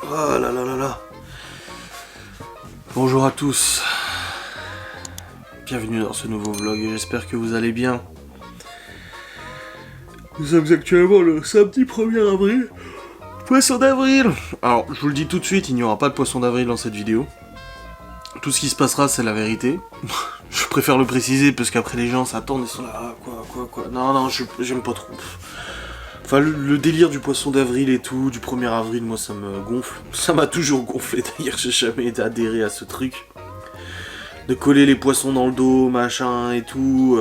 Oh là là là là. Bonjour à tous. Bienvenue dans ce nouveau vlog et j'espère que vous allez bien. Nous sommes actuellement le samedi 1er avril. Poisson d'avril. Alors, je vous le dis tout de suite, il n'y aura pas de poisson d'avril dans cette vidéo. Tout ce qui se passera, c'est la vérité. Je préfère le préciser parce qu'après les gens s'attendent et sont là, ah, quoi. Non, j'aime pas trop. Enfin, le délire du poisson d'avril et tout, du 1er avril, moi ça me gonfle. Ça m'a toujours gonflé d'ailleurs, j'ai jamais été adhéré à ce truc. De coller les poissons dans le dos, machin et tout.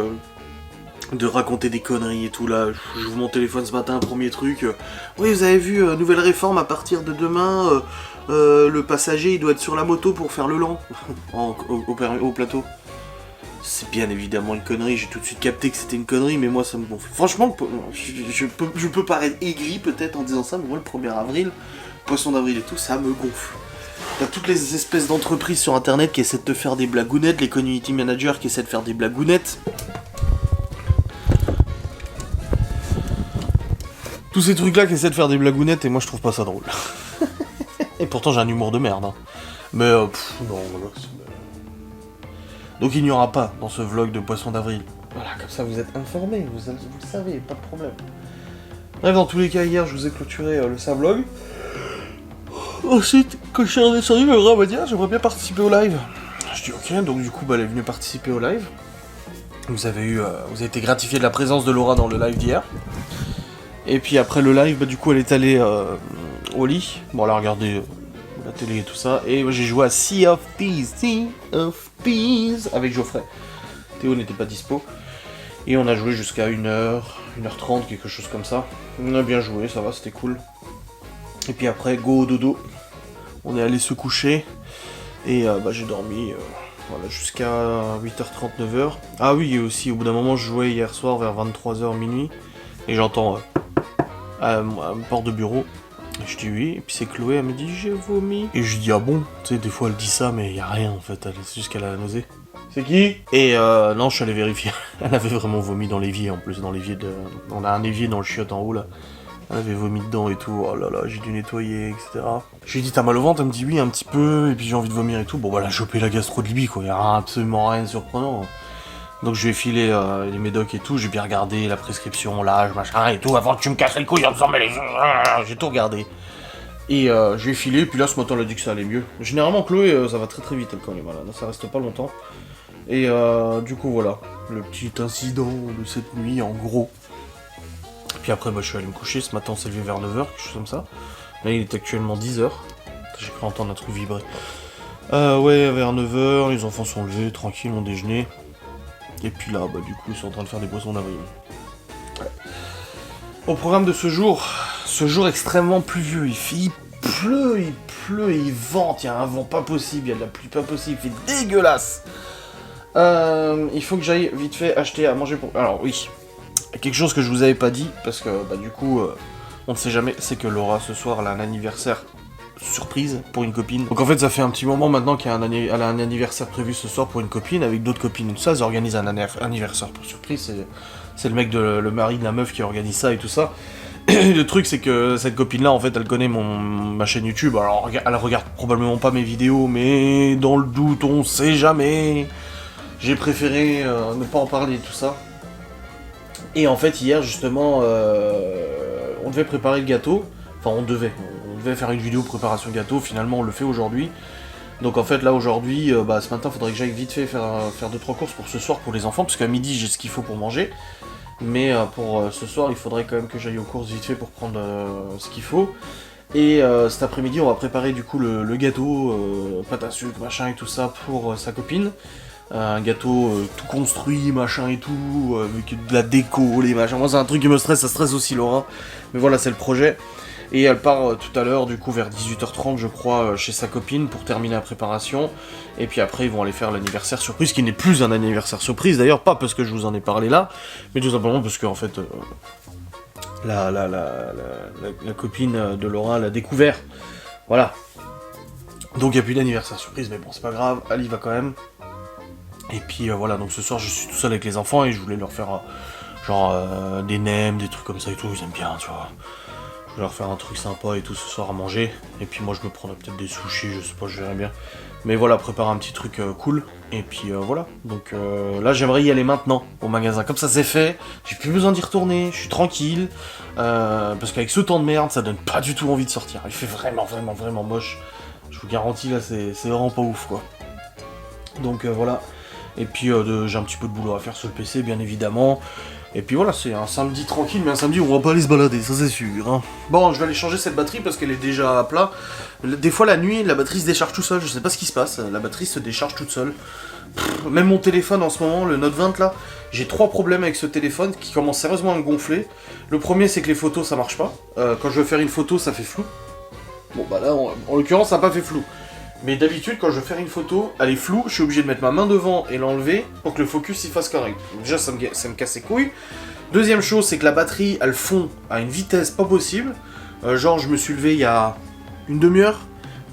De raconter des conneries et tout là. J'ouvre mon téléphone ce matin, premier truc. Oui, vous avez vu, nouvelle réforme à partir de demain. Le passager il doit être sur la moto pour faire le lent au plateau. C'est bien évidemment une connerie, j'ai tout de suite capté que c'était une connerie, mais moi ça me gonfle. Franchement, je peux paraître aigri peut-être en disant ça, mais moi le 1er avril, poisson d'avril et tout, ça me gonfle. T'as toutes les espèces d'entreprises sur internet qui essaient de te faire des blagounettes, les community managers qui essaient de faire des blagounettes. Tous ces trucs là qui essaient de faire des blagounettes et moi je trouve pas ça drôle. Et pourtant j'ai un humour de merde, hein. Mais non, voilà. Donc il n'y aura pas dans ce vlog de poisson d'avril. Voilà, comme ça vous êtes informés, vous le savez, pas de problème. Bref, dans tous les cas, hier je vous ai clôturé le Savlog. Ensuite, quand je suis redescendu, le gars m'a dit, j'aimerais bien participer au live. Je dis ok, donc du coup, elle est venue participer au live. Vous avez été gratifié de la présence de Laura dans le live d'hier. Et puis après le live, du coup, elle est allée au lit. Bon, elle a regardé la télé et tout ça. Et j'ai joué à Sea of Thieves avec Geoffrey. Théo n'était pas dispo. Et on a joué jusqu'à 1h, 1h30, quelque chose comme ça. On a bien joué, ça va, c'était cool. Et puis après, go dodo. On est allé se coucher. Et j'ai dormi voilà, jusqu'à 8h30, 9h. Ah oui, et aussi, au bout d'un moment, je jouais hier soir vers 23h, minuit. Et j'entends à ma porte de bureau. Et je dis oui, et puis c'est Chloé, elle me dit j'ai vomi. Et je dis ah bon, tu sais, des fois elle dit ça, mais y a rien en fait, c'est juste qu'elle a la nausée. C'est qui? Et non, je suis allé vérifier. Elle avait vraiment vomi dans l'évier en plus, dans l'évier de. On a un évier dans le chiotte en haut là. Elle avait vomi dedans et tout, oh là là, j'ai dû nettoyer, etc. Je lui ai dit t'as mal au ventre, elle me dit oui un petit peu, et puis j'ai envie de vomir et tout. Bon bah elle a chopé la gastro-libye quoi, y a absolument rien de surprenant. Donc je lui ai filé les médocs et tout, j'ai bien regardé la prescription, l'âge, machin et tout, avant que tu me casses les couilles en disant mais j'ai tout regardé. Et je lui ai filé, et puis là ce matin elle a dit que ça allait mieux. Généralement Chloé, ça va très très vite elle, quand elle est malade, ça reste pas longtemps. Et du coup voilà, le petit incident de cette nuit en gros. Puis après je suis allé me coucher, ce matin on s'est levé vers 9h, quelque chose comme ça. Là il est actuellement 10h, j'ai cru entendre un truc vibrer. Ouais, vers 9h, les enfants sont levés, tranquilles, ont déjeuné. Et puis là, du coup, ils sont en train de faire des poissons d'avril. Ouais. Au programme de ce jour extrêmement pluvieux, il pleut, il vente, il y a un vent pas possible, il y a de la pluie pas possible, il fait dégueulasse. Il faut que j'aille vite fait acheter à manger pour... Alors oui, quelque chose que je vous avais pas dit, parce que du coup, on ne sait jamais, c'est que Laura, ce soir, elle a un anniversaire surprise pour une copine. Donc en fait ça fait un petit moment maintenant qu'elle a un anniversaire prévu ce soir pour une copine avec d'autres copines et tout ça, elles organisent un anniversaire pour surprise, c'est le mec le mari de la meuf qui organise ça et tout ça. Et le truc c'est que cette copine là en fait elle connaît ma chaîne YouTube, alors elle regarde probablement pas mes vidéos mais dans le doute on sait jamais, j'ai préféré ne pas en parler et tout ça. Et en fait hier justement on devait préparer le gâteau, enfin on devait faire une vidéo préparation gâteau, finalement on le fait aujourd'hui. Donc en fait là aujourd'hui, ce matin faudrait que j'aille vite fait faire 2-3 courses pour ce soir pour les enfants, parce qu'à midi j'ai ce qu'il faut pour manger. Mais pour ce soir il faudrait quand même que j'aille aux courses vite fait pour prendre ce qu'il faut. Et cet après-midi on va préparer du coup le gâteau, pâte à sucre, machin et tout ça pour sa copine. Un gâteau tout construit, machin et tout, avec de la déco, les machins. Moi c'est un truc qui me stresse, ça stresse aussi Laura. Mais voilà c'est le projet. Et elle part tout à l'heure, du coup, vers 18h30, je crois, chez sa copine pour terminer la préparation. Et puis après, ils vont aller faire l'anniversaire surprise, qui n'est plus un anniversaire surprise, d'ailleurs, pas parce que je vous en ai parlé là, mais tout simplement parce que, en fait, la copine de Laura l'a découvert. Voilà. Donc il n'y a plus d'anniversaire surprise, mais bon, c'est pas grave, elle y va quand même. Et puis voilà, donc ce soir, je suis tout seul avec les enfants et je voulais leur faire, des nems, des trucs comme ça et tout, ils aiment bien, tu vois. Je vais leur faire un truc sympa et tout ce soir à manger. Et puis moi je me prendrai peut-être des sushis, je sais pas, je verrai bien. Mais voilà, préparer un petit truc cool. Et puis voilà. Donc là j'aimerais y aller maintenant au magasin. Comme ça c'est fait, j'ai plus besoin d'y retourner, je suis tranquille. Parce qu'avec ce temps de merde, ça donne pas du tout envie de sortir. Il fait vraiment moche. Je vous garantis là, c'est vraiment pas ouf quoi. Donc voilà. Et puis j'ai un petit peu de boulot à faire sur le PC bien évidemment. Et puis voilà, c'est un samedi tranquille, mais un samedi où on va pas aller se balader, ça c'est sûr. Hein. Bon, je vais aller changer cette batterie parce qu'elle est déjà à plat. Des fois la nuit, la batterie se décharge tout seul, je sais pas ce qui se passe, la batterie se décharge toute seule. Même mon téléphone en ce moment, le Note 20 là, j'ai 3 problèmes avec ce téléphone qui commencent sérieusement à me gonfler. Le premier c'est que les photos ça marche pas. Quand je veux faire une photo ça fait flou. Bon bah là, en l'occurrence ça n'a pas fait flou. Mais d'habitude, quand je veux faire une photo, elle est floue, je suis obligé de mettre ma main devant et l'enlever pour que le focus y fasse correct. Déjà, ça me casse les couilles. Deuxième chose, c'est que la batterie, elle fond à une vitesse pas possible. Genre, je me suis levé il y a une demi-heure,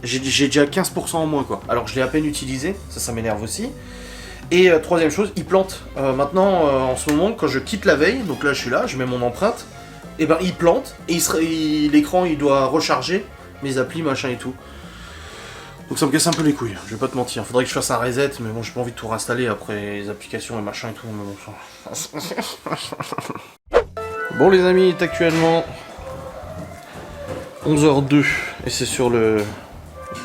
j'ai déjà 15% en moins, quoi. Alors, je l'ai à peine utilisé, ça m'énerve aussi. Et troisième chose, il plante. Maintenant, en ce moment, quand je quitte la veille, donc là, je suis là, je mets mon empreinte, et ben, il plante, et l'écran, il doit recharger mes applis, machin et tout. Donc ça me casse un peu les couilles, je vais pas te mentir. Faudrait que je fasse un reset, mais bon, j'ai pas envie de tout réinstaller après les applications et machin et tout. Mais bon, bon les amis, il est actuellement 11h02 et c'est sur le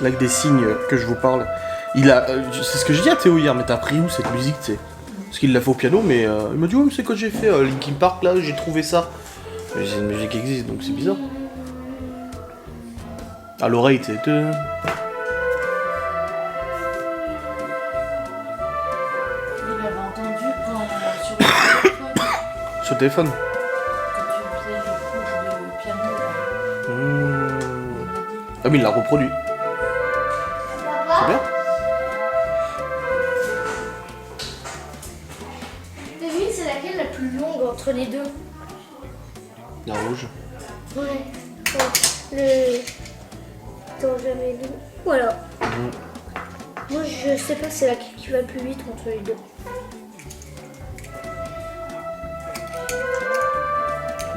lac des Cygnes que je vous parle. Il a, c'est ce que j'ai dit à Théo hier, mais t'as appris où cette musique, tu sais? Parce qu'il l'a fait au piano, mais il m'a dit, ouais, mais c'est quand j'ai fait Linkin Park là, j'ai trouvé ça. C'est une musique qui existe, donc c'est bizarre. À l'oreille, tu sais. Sur le téléphone. Quand tu faisais le cours de piano, là. Ah mais il l'a reproduit. C'est bien. Devine, c'est laquelle la plus longue entre les deux? La rouge. Ouais. Le... Attends, j'avais lu. Voilà. Moi, je sais pas c'est laquelle qui va le plus vite entre les deux.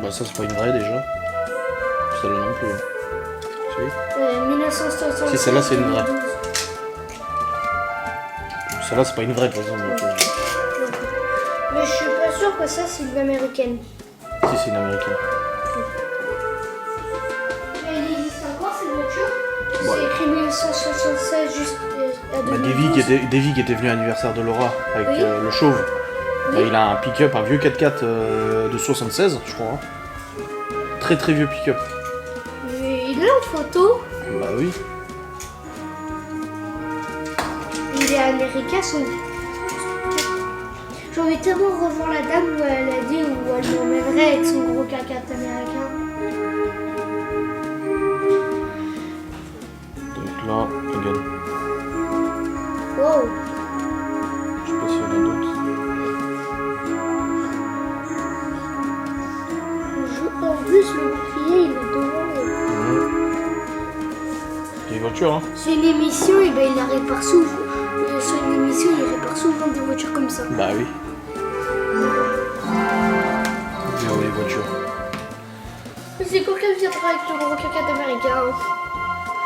Bah ça c'est pas une vraie déjà. Celle-là non plus. Si. 1960. Si, celle-là, c'est une vraie. Celle-là c'est pas une vraie de toute façon. Donc, Mais je suis pas sûre que ça c'est une américaine. Si c'est une américaine. Elle existe encore cette voiture? Ouais. C'est écrit 1976 juste à 2012. Davy qui était venu à l'anniversaire de Laura avec Oui. le chauve. Oui. Bah, il a un pick-up, un vieux 4x4 de 76 je crois. Hein. Très vieux pick-up. Mais il est en photo. Bah oui. Il est américain son. J'ai envie tellement revoir la dame où elle a dit où elle m'emmènerait avec son gros caca américain. Donc là, regarde. Wow. Je sais pas s'il y en a d'autres. En plus, le bouclier, il est devant. Des voitures, hein. C'est une émission, et ben il la répare souvent. Sur une émission, il répare souvent des voitures comme ça. Bah oui. Bien les voitures. C'est quand qu'elle viendra avec le gros caca américain.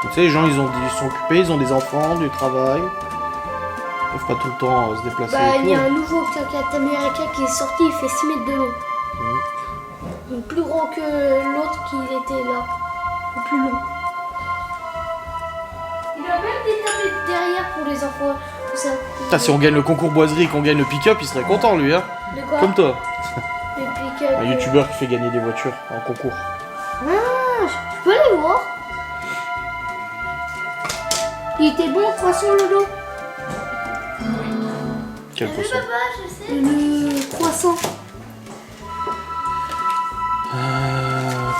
Tu sais, les gens, ils sont occupés, ils ont des enfants, du travail. Ils peuvent pas tout le temps se déplacer. Bah, et il y a tout. un nouveau caca américain qui est sorti, il fait 6 mètres de long. Donc, plus grand que l'autre qui était là. Le plus long. Il a même des tablettes derrière pour les enfants. Tout ça. Putain, si on gagne le concours boiserie et qu'on gagne le pick-up, il serait content lui, hein. De quoi? Comme toi. Le pick-up. Un youtubeur qui fait gagner des voitures en concours. Ah, je peux aller voir. Il était bon le croissant, Lolo? Quel poisson. Le croissant.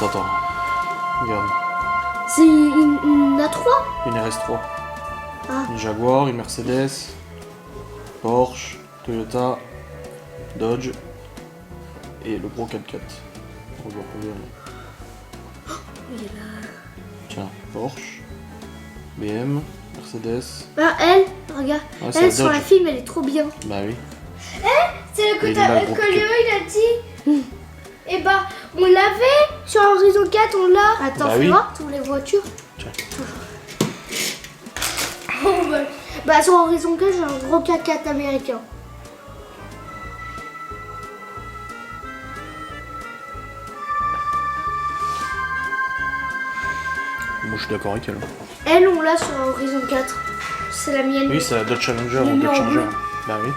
Attends. Regarde. C'est une A3? Une RS3. Ah. Une Jaguar, une Mercedes, Porsche, Toyota, Dodge et le gros 4x4. On voit combien là. Il est là. Tiens, Porsche, BM, Mercedes. Ah, elle, regarde. Ah, c'est Elle, la sur la Dodge. film, elle est trop bien. Bah oui. C'est le Il est là, le gros que Léo, il a dit. Et bah, on l'avait Sur Horizon 4, on l'a. Attends, Bah fais oui. voir sur les voitures. Tiens. Oh, bah, sur Horizon 4, j'ai un gros K4 américain. Moi je suis d'accord avec elle. Elle, on l'a sur Horizon 4. C'est la mienne. Oui, c'est la Dodge Challenger Je l'ai ou mis Dodge en Charger. bleu. Bah oui.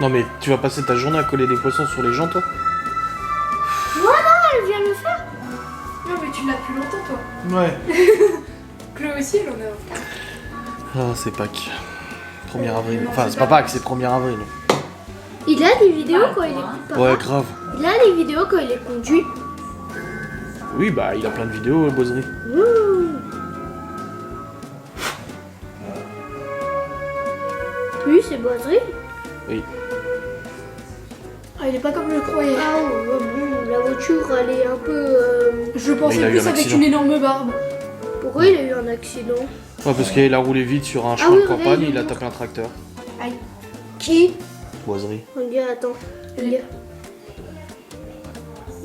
Non mais tu vas passer ta journée à coller des poissons sur les gens toi? Elle vient le faire. Non, mais tu l'as plus longtemps, toi. Ouais. Chloé aussi, elle en a. Ah c'est Pâques. 1er avril. Enfin c'est pas Pâques, c'est 1er avril. Il a des vidéos Ah, quand il est toi. papa. Ouais grave. Il a des vidéos quand il est conduit. Oui bah il a plein de vidéos, Boiserie. Ouh. Oui, c'est Boiserie. Oui. Ah, il est pas comme je le croyais. Ah, bon, la voiture, elle est un peu. Je Il pensais a eu plus un avec accident. une énorme barbe. Pourquoi il a eu un accident? Ouais parce qu'il a roulé vite sur un chemin oui, de campagne, regarde, il a il tapé un tracteur. Aïe. Qui? Boiserie. Regarde, attends. Regarde.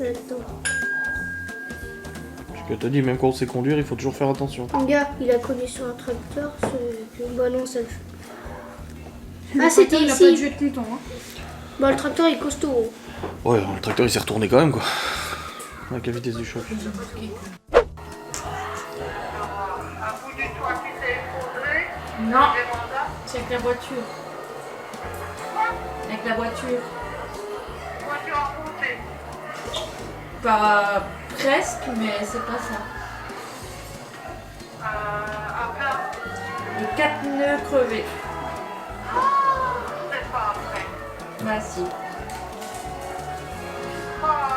Attends. Je te dis, même quand on sait conduire, il faut toujours faire attention. Regarde, il a connu sur un tracteur. Bah non, ça le fait. Le Ah, c'était tracteur, il a ici. pas dû être longtemps. Hein. Bah, le tracteur est costaud. Ouais, le tracteur il s'est retourné quand même quoi. Avec la vitesse du choc. Un bout du toit qui s'est effondré. Non, Des mandats. c'est avec la voiture. Avec la voiture. Voiture enfoncée. Pas presque, mais c'est pas ça. À plat. Les 4 nœuds crevés. C'est pas après. Bah si.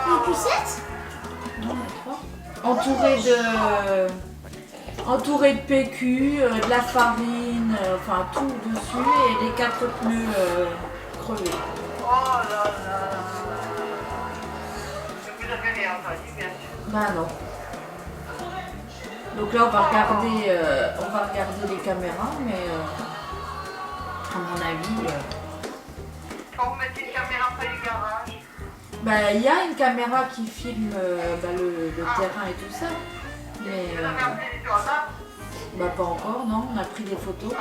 Les pucettes? Non, mais 3. Entouré de PQ, de la farine, enfin tout dessus et les 4 pneus crevés. Oh là là. Vous avez rien entendu, bien sûr. Bah non. Donc là on va regarder les caméras, mais à mon avis, Quand vous mettez une caméra près du garage. bah il y a une caméra qui filme le terrain et tout ça, mais Vous avez appelé les gendarmes. bah pas encore, non, on a pris des photos. Non,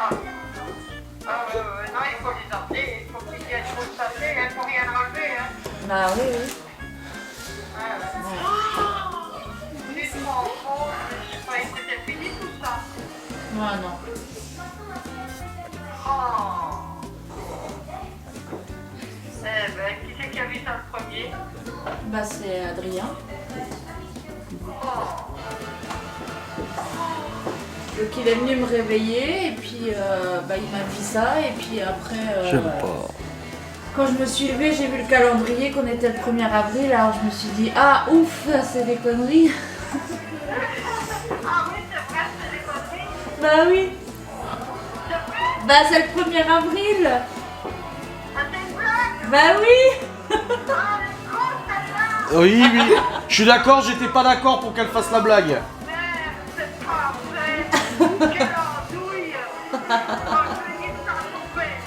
il faut les appeler. Il faut qu'ils viennent pour s'appeler. Il ne faut rien enlever. Hein. Bah oui, oui. Tu te rends compte, je croyais que c'était fini tout ça. Ouais, non. Oh. Eh ben, qui c'est qui a vu ça le premier? Bah c'est Adrien. Oh. Donc il est venu me réveiller et puis bah, il m'a dit ça et puis après J'aime pas. quand je me suis levée j'ai vu le calendrier qu'on était le 1er avril, alors je me suis dit ah ouf c'est des conneries. Ah oui, c'est vrai, c'est des conneries. Bah oui. Bah c'est le 1er avril. Ah, c'est une blague. Bah oui. Ah, elle est con, celle-là. Oui, oui. Je suis d'accord, j'étais pas d'accord pour qu'elle fasse la blague. Merde, c'est pas vrai. Quelle andouille. Oh, je vais dire ça à ton père.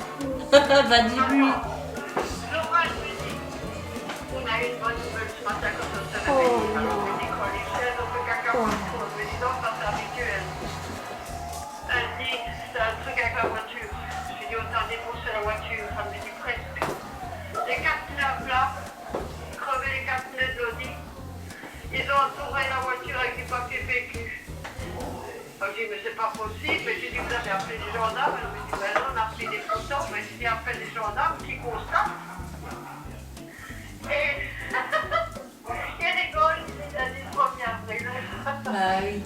Bah dis-lui. Laura, je lui dis, on a eu une bonne nouvelle ce matin quand on s'est réveillé. Alors, je lui dis, quand les chiens ont fait caca pour le coup, je lui dis, non, ça c'est habituel. Elle dit, c'est un truc avec la voiture. Je lui dis, autant défoncer la voiture. Elle me dit, presque. Les 4 pneus à plat, crevé les 4 pneus de l'Audi. Ils ont entouré la voiture avec du papier PQ. Je dis, mais c'est pas possible. Mais j'ai dit, vous avez appelé les gendarmes. Elle me dit, ben non, on a pris des photos. Mais j'ai dit, appelle les gendarmes qui constatent. Et il rigole, il a dit le 1er avril. Bah oui.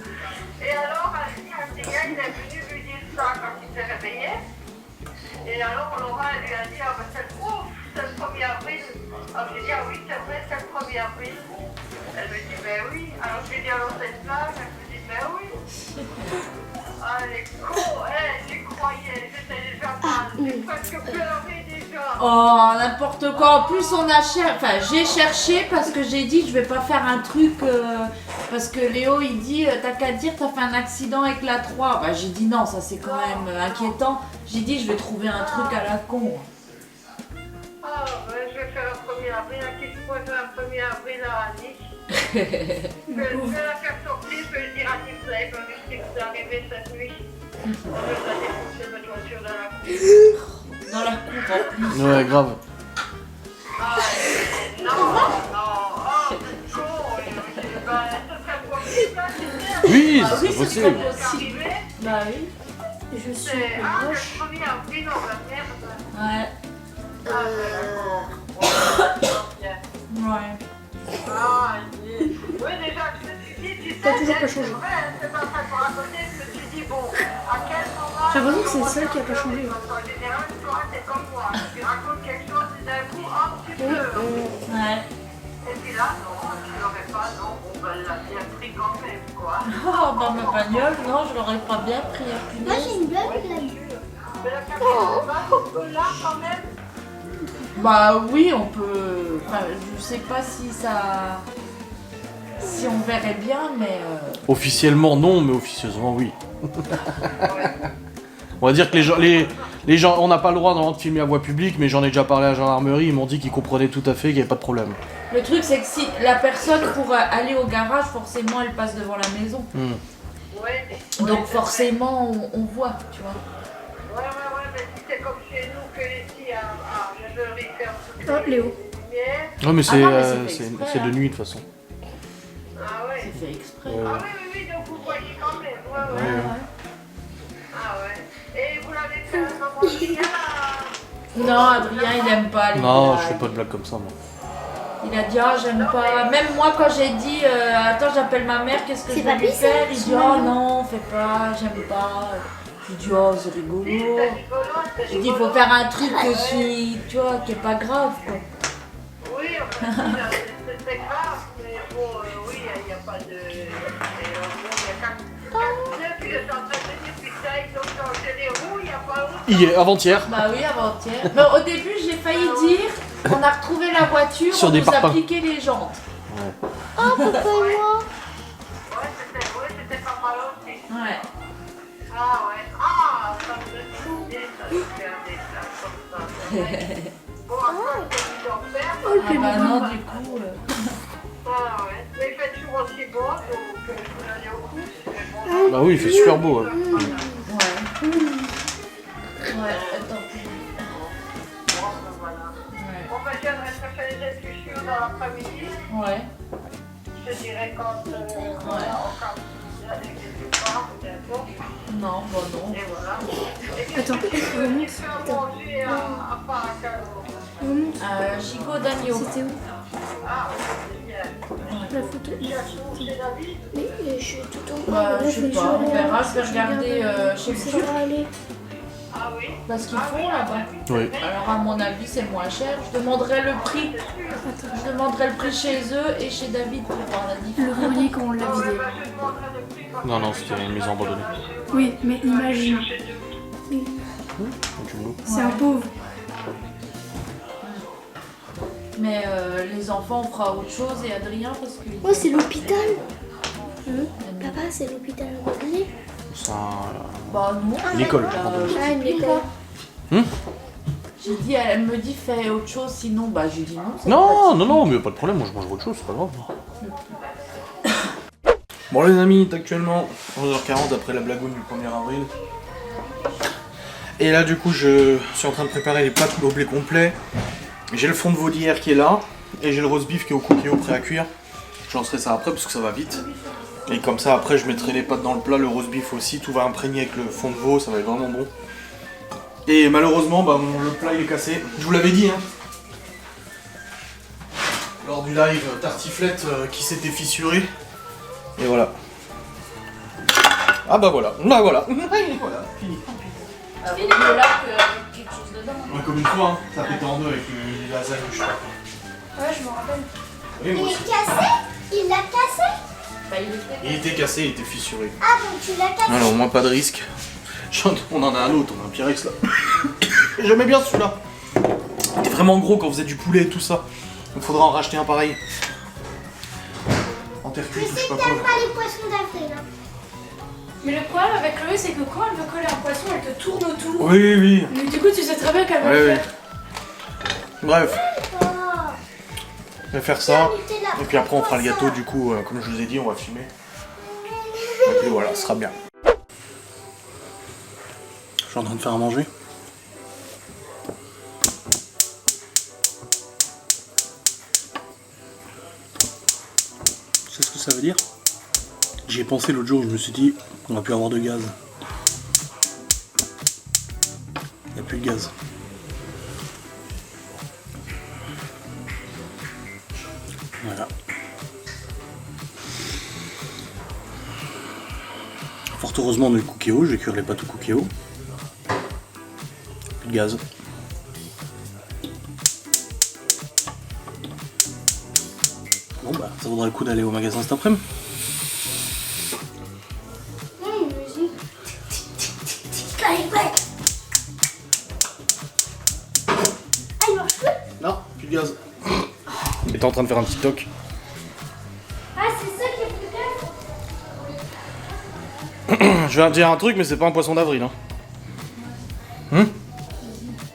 Et alors, elle dit, Adrien, il est venu lui dire ça quand il s'est réveillé. Et alors, Laura, elle lui a dit, ah ben c'est le 1er avril. Alors j'ai dit, ah oui, c'est vrai, c'est le 1er avril. Elle me dit, ben oui. Alors je lui ai dit, alors c'est une blague. Elle me dit, ben oui. Ah, elle est con, j'y croyais, j'étais déjà mal. J'ai presque pleuré déjà. Oh n'importe quoi. En plus j'ai cherché parce que j'ai dit je vais pas faire un truc parce que Léo il dit t'as qu'à dire t'as fait un accident avec la 3. Bah j'ai dit non, ça c'est quand même inquiétant. J'ai dit je vais trouver un truc à la con. Ah, ben je vais faire un 1er avril. À qui je pourrais faire un 1er 1er avril à Nice. Je vais la faire sortir, je peux le dire à Tim, vous avez pas vu ce qui vous est arrivé cette nuit. On veut la défoncer votre voiture dans la cour. Dans la cour en plus. Ouais, grave. Ah, non, oh, c'est con, ce serait possible, hein, tu sais. Oui, Ah ça oui, serait ce serait possible. possible. Bah oui. Je suis C'est le moche. 1er avril, on va merde. Ouais. Ah, d'accord. Ouais. Ah, oui, déjà, je me suis dit, tu sais, T'as toujours pas c'est changé. vrai, c'est pas ça pour raconter, je me suis dit, bon, à quel moment... J'ai l'impression que c'est celle qui a pas changé. En général, toi, t'es comme moi, tu racontes quelque chose et d'un coup, hop, tu pleures. Ouais. Et puis là, non, tu l'aurais pas, non, bon, ben, elle l'a bien pris quand même, quoi. Oh, dans ma bagnole, non, je l'aurais pas bien pris à Moi punaise. j'ai une blague là. Mais la caméra, on peut là, quand même. Bah oui, on peut. Enfin, je sais pas si ça. Si on verrait bien, mais. Officiellement non, mais officieusement oui. On va dire que les gens, on n'a pas le droit normalement de filmer à voie publique, mais j'en ai déjà parlé à la gendarmerie, ils m'ont dit qu'ils comprenaient tout à fait qu'il n'y avait pas de problème. Le truc, c'est que si la personne pour aller au garage, forcément, elle passe devant la maison. Ouais, Donc forcément, on voit, tu vois. Ouais, mais si c'est comme chez nous que les filles à 9h, ils ferment toutes Hop, les Léo. lumières. Non mais Ah non, mais c'est c'est fait exprès, c'est de hein. nuit de toute façon. Ah ouais. C'est fait exprès. Ah oui, donc vous voyez quand même. Ouais. Ouais. Ah ouais. Et vous l'avez fait un moment Adrien Non, Adrien, il aime pas les Non, blagues. je fais pas de blagues comme ça moi. Il a dit, ah, j'aime pas. Même moi, quand j'ai dit, attends, j'appelle ma mère, qu'est-ce que C'est je vais pas lui pire, ça, faire? Il c'est dit, oh mignon. non, fais pas, j'aime pas. Je dis, oh, c'est rigolo. C'est rigolo, c'est Je dis, il rigolo. faut faire un truc qui, tu vois, qui est pas grave, quoi. Oui, enfin, c'est grave, mais bon, oui, il n'y a pas de... Il y a 4 puis je suis en train de dire, putain, ils ont changé les roues, il n'y a pas autre. Hier, avant-hier, Bah oui, avant-hier. Mais au début, j'ai failli dire, on a retrouvé la voiture, Sur on des nous a parpaings. piqué les jantes. Oh papa et moi. Ouais, c'était pas mal aussi. Ouais. Ah ouais. Ah, ça me fait bien, ça de faire des plats comme ça. Ouais. Bon, après, c'est d'en faire. Ah bah non, du coup... Ah ouais. Mais il fait toujours aussi beau, donc je vous allez au couche. Mais bon, bah oui, il fait super beau. Ouais. Ouais. Ouais, attends. bon, voilà. Ouais. Bon, ben, j'aimerais te faire les discussions dans l'après-midi. Ouais. Je te dirais quand on campe avec les parents, peut-être. Non, bah non. Et voilà. Et Attends, qu'est-ce que tu remonte. fais à manger à Paracalo? Remonte. Gigot d'agneau. C'était où Ah, c'est bien. la photo? Tu as tout chez David? Mais je suis tout en Bah, bas. je sais pas, on verra, je vais regarder chez Ça Boucher. va aller. Ah oui. Parce qu'ils font là-bas. Oui. Alors à mon avis c'est moins cher. Je demanderai le prix. Je demanderai le prix chez eux et chez David pour voir la différence. Le grenier quand on l'a vidé. Bah, je demanderai le prix quand Non, non, c'était une maison abandonnée. Oui, mais imagine. C'est un pauvre. Mais les enfants on fera autre chose et Adrien parce que... Oh, c'est l'hôpital. Papa, c'est l'hôpital abandonné. Ça, Bah non. l'école. Ah, une école. J'ai dit, elle me dit fais autre chose sinon bah j'ai dit non. c'est Non, pas non, non, mais pas de problème, moi je mange autre chose, c'est pas grave. Bon les amis, il est actuellement 11h40 après la blagoune du 1er avril. Et là du coup je suis en train de préparer les pâtes au blé complet. J'ai le fond de veau d'hier qui est là, et j'ai le roast beef qui est au coquillot prêt à cuire. Je lancerai ça après parce que ça va vite. Et comme ça après je mettrai les pâtes dans le plat, le roast beef aussi, tout va imprégner avec le fond de veau, ça va être vraiment bon. Et malheureusement bah, le plat il est cassé, je vous l'avais dit hein. Lors du live tartiflette qui s'était fissuré. Et voilà. Ah bah voilà, bah voilà. Voilà, fini. Ah, vaut mieux là que quelque chose dedans. Ouais, comme une fois, hein, ça a pété en deux avec les lasagnes, je sais pas. Ouais, je me rappelle. Oui, moi aussi. Cassé? Il l'a cassé? Bah, il était... Il était cassé, il était fissuré. Ah donc tu l'as cassé? Alors moi pas de risque. On en a un autre, on a un Pyrex là. J'aimais bien celui-là. Il était vraiment gros quand on faisait du poulet et tout ça. Donc faudra en racheter un pareil. En terre cuite ou je sais pas quoi. Pas les poissons d'avril. Hein. Mais le problème avec Chloé, c'est que quand elle veut coller un poisson, elle te tourne autour. Oui, oui. Mais du coup, tu sais très bien qu'elle va Ouais, le ouais. faire. Bref. Oh. Je vais faire ça. Et puis après on fera le gâteau du coup, comme je vous ai dit, on va filmer. Et puis voilà, ce sera bien. Je suis en train de faire à manger. Tu sais ce que ça veut dire? J'y ai pensé l'autre jour, je me suis dit, on va plus avoir de gaz. Il n'y a plus de gaz. Voilà. Fort heureusement on a le cookéo, je vais cuire les pâtes au cookéo. Plus de gaz. Bon bah ça vaudrait le coup d'aller au magasin cet après-midi. Non, plus de gaz. Et t'es en train de faire un petit toc. Ah, c'est ça qui est plus gaz. Je vais te dire un truc, mais c'est pas un poisson d'avril. Hein.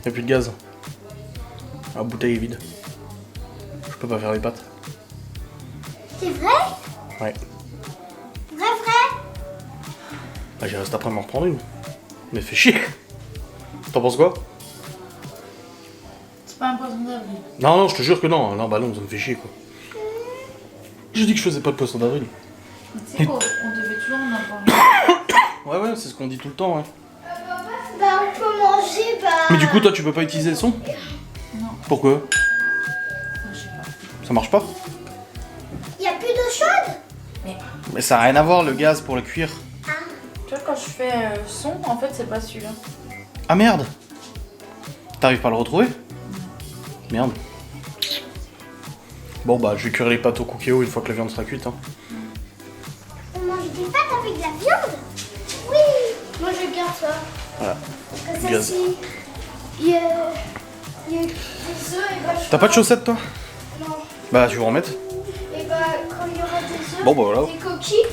Y'a plus de gaz. La bouteille est vide. Je peux pas faire les pâtes. C'est vrai? Ouais. Vrai? Bah, j'y reste après m'en reprendre une. Mais fais chier. T'en penses quoi? C'est pas un poisson d'avril. Non, non, je te jure que non. Non, bah non, ça me fait chier quoi. J'ai dit que je faisais pas de poisson d'avril. Tu sais qu'on devait toujours en avoir une. Ouais, ouais, c'est ce qu'on dit tout le temps, ouais. Bah on peut manger, bah... Mais du coup, toi, tu peux pas utiliser le son? Non. Pourquoi? Je sais pas. Ça marche pas? Y a plus d'eau chaude? Mais ça a rien à voir, le gaz pour le cuire. Tu vois, quand je fais son, en fait, c'est pas celui-là. Ah merde! T'arrives pas à le retrouver? Merde. Bon bah je vais cuire les pâtes au cookéo une fois que la viande sera cuite. Hein. On mange des pâtes avec de la viande? Oui. Moi je garde ça. Voilà. Comme ça Gaz. si... Il y a des œufs et bah je T'as pas de chaussettes toi? Non. Bah tu vas en mettre. Et bah quand il y aura des œufs, Bon bah voilà. des coquilles,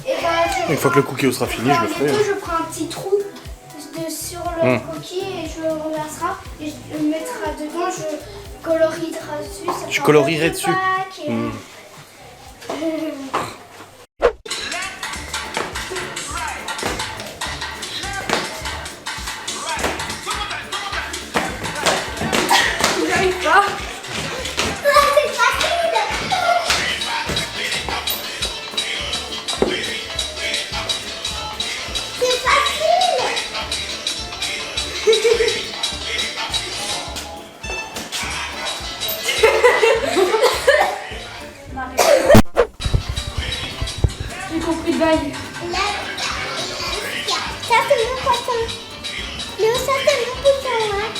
et bah Une fois que le cookéo sera fini, je le ferai. je ferai un petit trou sur le coquille et je le remercerai et je le mettrai dedans, je colorierai dessus. Ça Tu fera colorierais un dessus. pack et- Hmm. J'arrive pas. C'est facile. C'est facile. J'ai compris le bail. Là, ça c'est mon poisson. Non, ça c'est mon poisson, hein.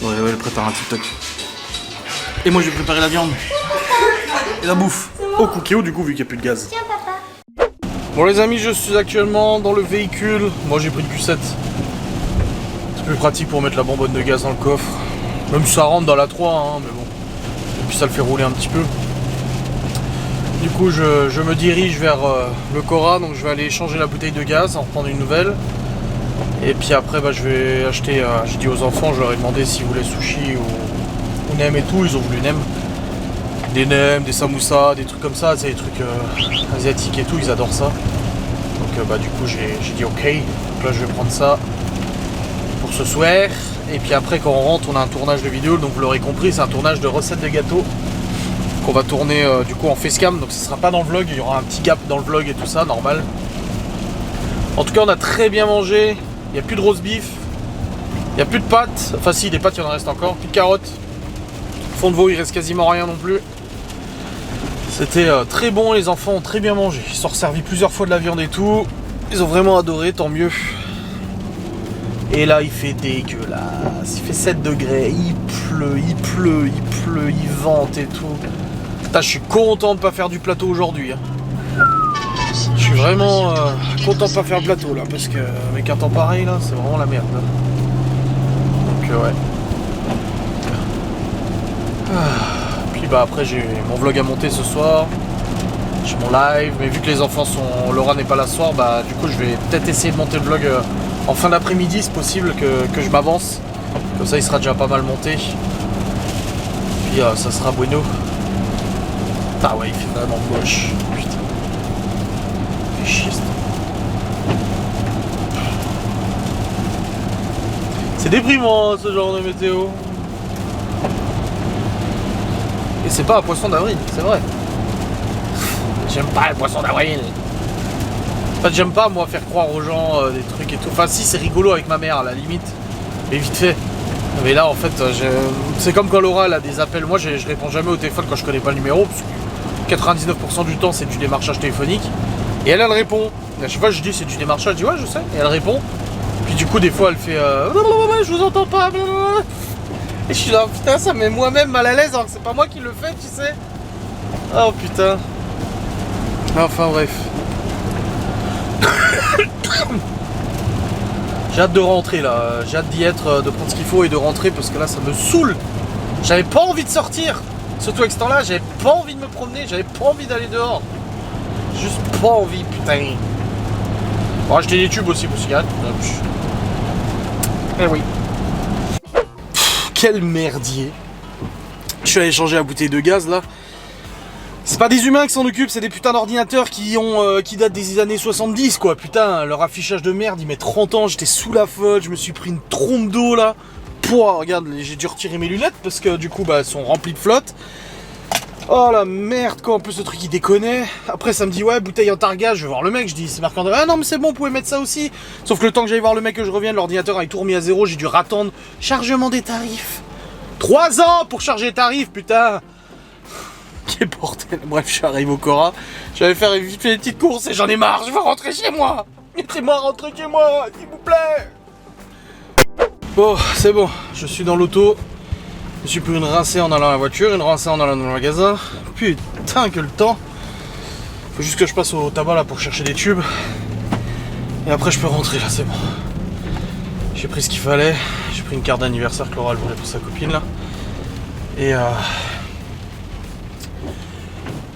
Ouais, ouais, elle prépare un TikTok. Et moi je vais préparer la viande. Et la bouffe. Au cookéo du coup vu qu'il n'y a plus de gaz. Tiens, papa. Bon les amis, je suis actuellement dans le véhicule. Moi j'ai pris le Q7. C'est plus pratique pour mettre la bonbonne de gaz dans le coffre. Même si ça rentre dans la 3, hein, mais bon. Et puis ça le fait rouler un petit peu. Du coup je me dirige vers le Cora, donc je vais aller changer la bouteille de gaz, en reprendre une nouvelle. Et puis après bah, je vais acheter, j'ai dit aux enfants, je leur ai demandé s'ils voulaient sushi ou nem et tout, ils ont voulu nem. Des nems, des samoussas, des trucs comme ça, c'est des trucs asiatiques et tout, ils adorent ça. Donc bah du coup j'ai dit ok, donc là je vais prendre ça pour ce soir. Et puis après quand on rentre on a un tournage de vidéo, donc vous l'aurez compris c'est un tournage de recettes de gâteaux qu'on va tourner du coup en facecam, donc ce sera pas dans le vlog, il y aura un petit gap dans le vlog et tout ça, normal. En tout cas on a très bien mangé, il n'y a plus de roast beef, il n'y a plus de pâtes, enfin si des pâtes il y en reste encore, plus de carottes, fond de veau il reste quasiment rien non plus. C'était très bon, les enfants ont très bien mangé, ils se sont resservis plusieurs fois de la viande et tout, ils ont vraiment adoré, tant mieux. Et là il fait dégueulasse, il fait 7 degrés, il pleut, il vente et tout. Putain, je suis content de pas faire du plateau aujourd'hui. Hein. Je suis vraiment content de pas faire le plateau là, parce que avec un temps pareil là, c'est vraiment la merde. Donc ouais. Puis bah après j'ai mon vlog à monter ce soir. J'ai mon live, mais vu que les enfants sont. Laura n'est pas là ce soir, bah du coup je vais peut-être essayer de monter le vlog En fin d'après-midi, c'est possible que je m'avance. Comme ça, il sera déjà pas mal monté. Puis ça sera bueno. Ah ouais, il fait vraiment moche. Putain. Il fait chier. C'est déprimant ce genre de météo. Et c'est pas un poisson d'avril, c'est vrai. J'aime pas le poisson d'avril. En fait, j'aime pas moi faire croire aux gens des trucs et tout. Enfin si, c'est rigolo avec ma mère à la limite. Mais vite fait. Mais là en fait, c'est comme quand Laura elle a des appels. Moi je réponds jamais au téléphone quand je connais pas le numéro. Parce que 99% du temps c'est du démarchage téléphonique. Et elle répond. Et à chaque fois je dis c'est du démarchage, je dis ouais je sais. Et elle répond. Puis du coup des fois elle fait je vous entends pas. Et je suis là putain ça me met moi-même mal à l'aise alors que c'est pas moi qui le fais tu sais. Oh putain. Enfin bref. J'ai hâte de rentrer là, j'ai hâte d'y être, de prendre ce qu'il faut et de rentrer parce que là ça me saoule. J'avais pas envie de sortir. Surtout avec ce temps là, j'avais pas envie de me promener, j'avais pas envie d'aller dehors. Juste pas envie, putain. On va acheter des tubes aussi pour cigarettes. Eh oui. Pff, quel merdier. Je suis allé changer la bouteille de gaz là. C'est pas des humains qui s'en occupent, c'est des putains d'ordinateurs qui datent des années 70 quoi. Putain, leur affichage de merde, il met 30 ans, j'étais sous la flotte, je me suis pris une trompe d'eau là. Pouah, regarde, j'ai dû retirer mes lunettes parce que du coup bah elles sont remplies de flotte. Oh la merde quoi, en plus ce truc il déconnait. Après ça me dit ouais bouteille en targa, je vais voir le mec, je dis c'est marqué en ah non mais c'est bon, vous pouvez mettre ça aussi. Sauf que le temps que j'aille voir le mec que je revienne, l'ordinateur a tout remis à zéro, j'ai dû rattendre. Chargement des tarifs. 3 ans pour charger les tarifs, putain. Quel bordel. Bref, je suis arrivé au Cora. J'allais faire vite fait des petites courses et j'en ai marre. Je veux rentrer chez moi. Laissez-moi rentrer chez moi, s'il vous plaît. Bon, c'est bon. Je suis dans l'auto. Je me suis pris une rincée en allant à la voiture, une rincée en allant dans le magasin. Putain, que le temps. Faut juste que je passe au tabac là pour chercher des tubes. Et après, je peux rentrer là, c'est bon. J'ai pris ce qu'il fallait. J'ai pris une carte d'anniversaire que Laura elle voulait pour sa copine là.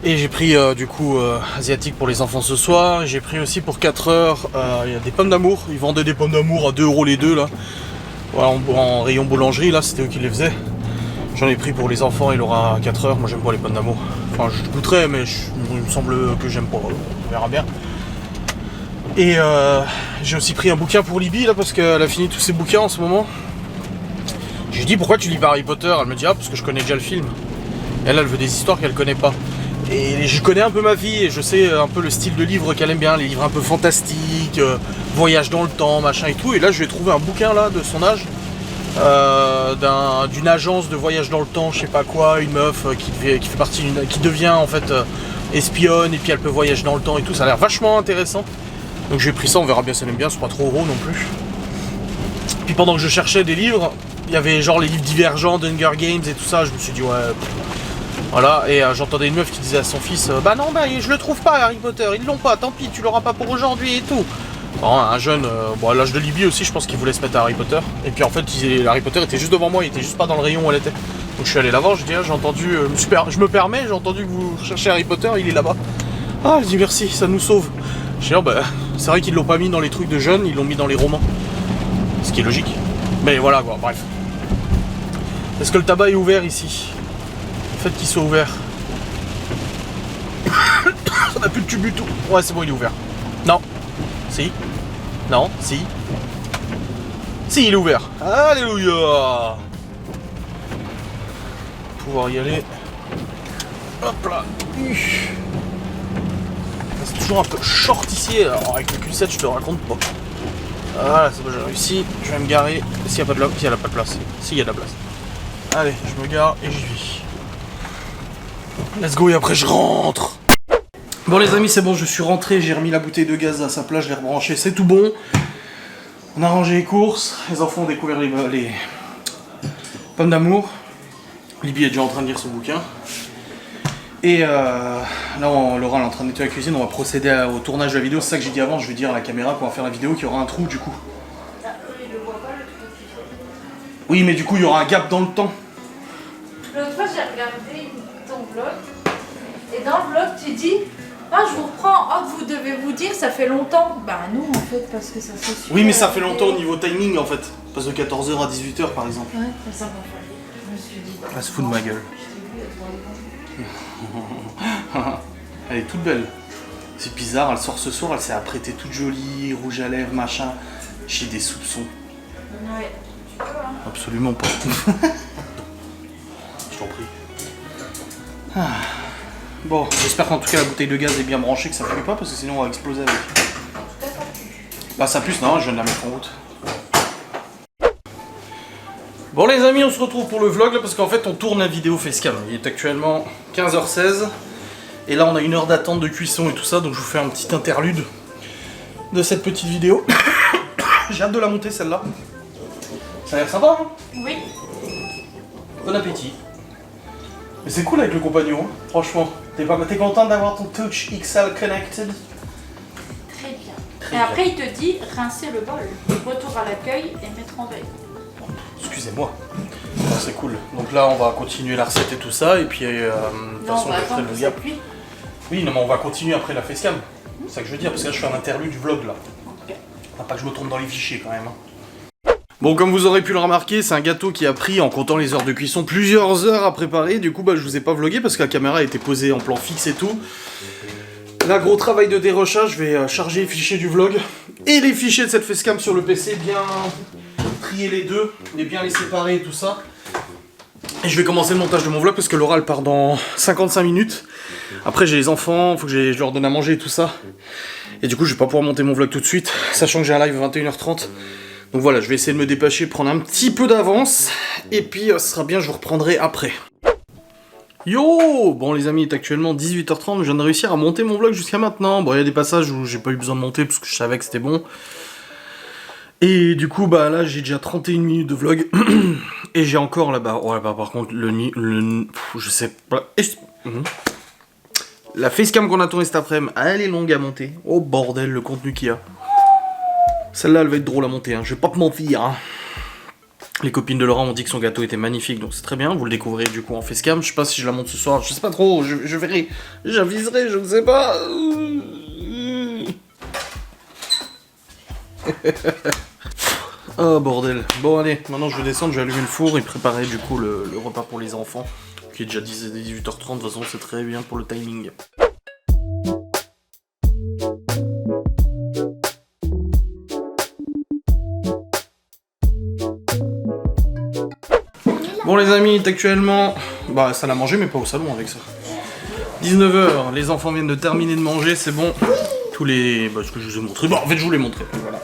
Et j'ai pris du coup asiatique pour les enfants ce soir. J'ai pris aussi pour 4 heures, il y a des pommes d'amour. Ils vendaient des pommes d'amour à 2 € les deux là. Voilà, en rayon boulangerie là, c'était eux qui les faisaient. J'en ai pris pour les enfants et Laura à 4 heures. Moi j'aime pas les pommes d'amour. Enfin je goûterai mais il me semble que j'aime pas. On verra bien. Et j'ai aussi pris un bouquin pour Libye là parce qu'elle a fini tous ses bouquins en ce moment. J'ai dit pourquoi tu lis pas Harry Potter? Elle me dit ah parce que je connais déjà le film. Elle veut des histoires qu'elle connaît pas. Et je connais un peu ma vie et je sais un peu le style de livre qu'elle aime bien, les livres un peu fantastiques, voyage dans le temps, machin et tout. Et là je lui ai trouvé un bouquin là de son âge, d'une agence de voyage dans le temps, je sais pas quoi, une meuf qui fait partie qui devient en fait espionne et puis elle peut voyager dans le temps et tout. Ça a l'air vachement intéressant. Donc j'ai pris ça, on verra bien si elle aime bien, c'est pas trop gros non plus. Puis pendant que je cherchais des livres, il y avait genre les livres Divergents, Hunger Games et tout ça. Je me suis dit ouais. Voilà, et j'entendais une meuf qui disait à son fils bah non, bah je le trouve pas Harry Potter, ils l'ont pas, tant pis, tu l'auras pas pour aujourd'hui et tout. Non, un jeune, bon à l'âge de Libye aussi, je pense qu'il voulait se mettre à Harry Potter. Et puis en fait, Harry Potter était juste devant moi, il était juste pas dans le rayon où elle était. Donc je suis allé la voir, je dis ah, j'ai entendu, je me permets, j'ai entendu que vous cherchez Harry Potter, il est là-bas. Ah, elle dit merci, ça nous sauve. Je dis oh, bah c'est vrai qu'ils l'ont pas mis dans les trucs de jeunes, ils l'ont mis dans les romans. Ce qui est logique. Mais voilà quoi, bref. Est-ce que le tabac est ouvert ici? Faites qu'il soit ouvert. On a plus de tube du tout. Ouais, c'est bon, il est ouvert. Non. Si. Non. Si. Si, il est ouvert. Alléluia. Pouvoir y aller. Hop là. C'est toujours un peu short ici. Alors, avec le Q7, je te raconte pas. Voilà, c'est bon, j'ai réussi. Je vais me garer. S'il n'y a pas de place. S'il n'y a pas de place. S'il y a de la place. Allez, je me gare et j'y vais. Let's go et après je rentre. Bon les amis c'est bon, je suis rentré, j'ai remis la bouteille de gaz à sa place, je l'ai rebranchée, c'est tout bon. On a rangé les courses, les enfants ont découvert les pommes d'amour. Libye est déjà en train de lire son bouquin. Et là Laura est en train de nettoyer la cuisine, on va procéder au tournage de la vidéo, c'est ça que j'ai dit avant, je vais dire à la caméra qu'on va faire la vidéo qu'il y aura un trou du coup. Oui mais du coup il y aura un gap dans le temps. L'autre fois j'ai regardé ton vlog et dans le vlog tu dis Ah, je vous reprends. Oh, vous devez vous dire, ça fait longtemps. Bah, nous, en fait, parce que ça se suit. Oui, mais ça fait longtemps au niveau timing en fait. Passe de 14h à 18h par exemple. Ouais, ça m'a fallu. Je me suis dit. Elle se fout de ma gueule. Elle est toute belle. C'est bizarre, elle sort ce soir, elle s'est apprêtée toute jolie, rouge à lèvres, machin. J'ai des soupçons. Ouais. Absolument pas. Je t'en prie. Ah. Bon, j'espère qu'en tout cas la bouteille de gaz est bien branchée, que ça fume pas, parce que sinon on va exploser avec. Bah ça pue, non, je viens de la mettre en route. Bon les amis, on se retrouve pour le vlog là, parce qu'en fait on tourne la vidéo facecam. Il est actuellement 15h16. Et là on a 1 heure d'attente de cuisson et tout ça, donc je vous fais un petit interlude de cette petite vidéo. J'ai hâte de la monter celle-là. Ça a l'air sympa, hein? Oui. Bon appétit. Mais c'est cool avec le compagnon, hein, franchement. T'es content d'avoir ton Touch XL connected? Très bien. Et après, il te dit rincer le bol. Retour à l'accueil et mettre en veille. Excusez-moi. Bon, c'est cool. Donc là, on va continuer la recette et tout ça, et puis de toute Non, façon, on va je ferai attendre le que gap. ça cuise. Oui, non, mais on va continuer après la facecam. C'est ça que je veux dire, parce que là, je fais un interlude du vlog là. Ok. Faut pas que je me trompe dans les fichiers quand même. Hein. Bon, comme vous aurez pu le remarquer, c'est un gâteau qui a pris, en comptant les heures de cuisson, plusieurs heures à préparer. Du coup, bah, je vous ai pas vlogué parce que la caméra était posée en plan fixe et tout. Là, gros travail de dérochage, je vais charger les fichiers du vlog et les fichiers de cette facecam sur le PC, bien trier les deux, et bien les séparer et tout ça. Et je vais commencer le montage de mon vlog parce que l'oral part dans 55 minutes. Après, j'ai les enfants, faut que je leur donne à manger et tout ça. Et du coup, je vais pas pouvoir monter mon vlog tout de suite, sachant que j'ai un live à 21h30. Donc voilà, je vais essayer de me dépêcher, prendre un petit peu d'avance, et puis ce sera bien, je vous reprendrai après. Yo! Bon les amis, il est actuellement 18h30, je viens de réussir à monter mon vlog jusqu'à maintenant. Bon, il y a des passages où j'ai pas eu besoin de monter, parce que je savais que c'était bon. Et du coup, bah là, j'ai déjà 31 minutes de vlog, et j'ai encore là-bas, ouais, bah par contre, je sais pas... La facecam qu'on a tournée cet après-midi, elle est longue à monter. Oh bordel, le contenu qu'il y a. Celle-là, elle va être drôle à monter, hein. Je vais pas te mentir. Hein. Les copines de Laurent m'ont dit que son gâteau était magnifique, donc c'est très bien. Vous le découvrirez du coup en facecam. Je sais pas si je la monte ce soir, je sais pas trop. Je verrai. J'aviserai, je ne sais pas. Oh bordel. Bon allez, maintenant je vais descendre, je vais allumer le four et préparer du coup le repas pour les enfants. Qui est déjà 18h30, de toute façon c'est très bien pour le timing. Bon les amis, il est actuellement... Bah ça l'a mangé mais pas au salon avec ça. 19h, les enfants viennent de terminer de manger, c'est bon. Tous les... Bah ce que je vous ai montré, bon en fait je vous l'ai montré, voilà.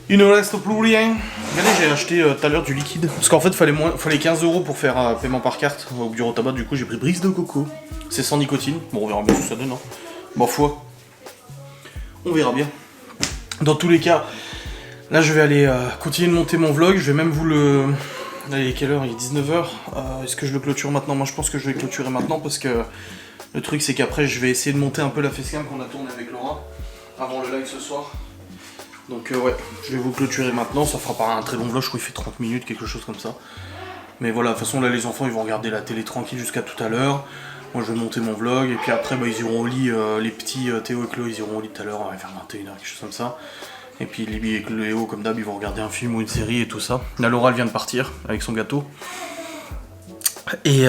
Il ne reste plus rien. Regardez, j'ai acheté tout à l'heure du liquide. Parce qu'en fait fallait 15 € pour faire paiement par carte au bureau tabac, du coup j'ai pris brise de coco. C'est sans nicotine, bon on verra bien ce que ça donne, hein. Bon foi. On verra bien. Dans tous les cas, là je vais aller continuer de monter mon vlog, je vais même vous le... Là il est quelle heure? Il est 19h. Est-ce que je le clôture maintenant? Moi je pense que je vais clôturer maintenant parce que le truc c'est qu'après je vais essayer de monter un peu la facecam qu'on a tournée avec Laura avant le live ce soir. Donc ouais, je vais vous clôturer maintenant, ça fera pas un très long vlog, je crois qu'il fait 30 minutes, quelque chose comme ça. Mais voilà, de toute façon là les enfants ils vont regarder la télé tranquille jusqu'à tout à l'heure. Moi je vais monter mon vlog et puis après bah, ils iront au lit, les petits Théo et Chloé ils iront au lit tout à l'heure, on va faire 21h, quelque chose comme ça. Et puis Libby et Léo, comme d'hab, ils vont regarder un film ou une série et tout ça. La Laura, elle vient de partir avec son gâteau. Et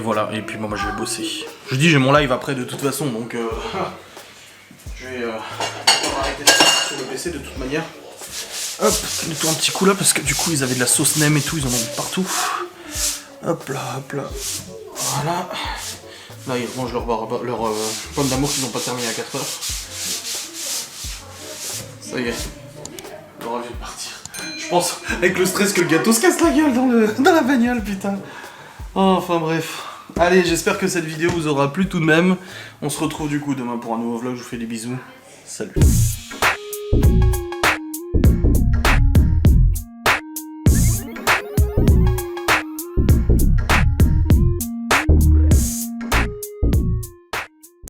voilà, et puis bon, moi je vais bosser. Je dis, j'ai mon live après de toute façon, donc je vais arrêter ça sur le PC de toute manière. Hop, mets-toi un petit coup là, parce que du coup, ils avaient de la sauce nem et tout, ils en ont mis partout. Hop là, voilà. Là, ils mangent leur pomme d'amour qu'ils n'ont pas terminé à 4h. Ça y est, Laura vient de partir. Je pense, avec le stress, que le gâteau se casse la gueule dans la bagnole, putain. Oh, enfin bref. Allez, j'espère que cette vidéo vous aura plu tout de même. On se retrouve du coup demain pour un nouveau vlog. Je vous fais des bisous. Salut.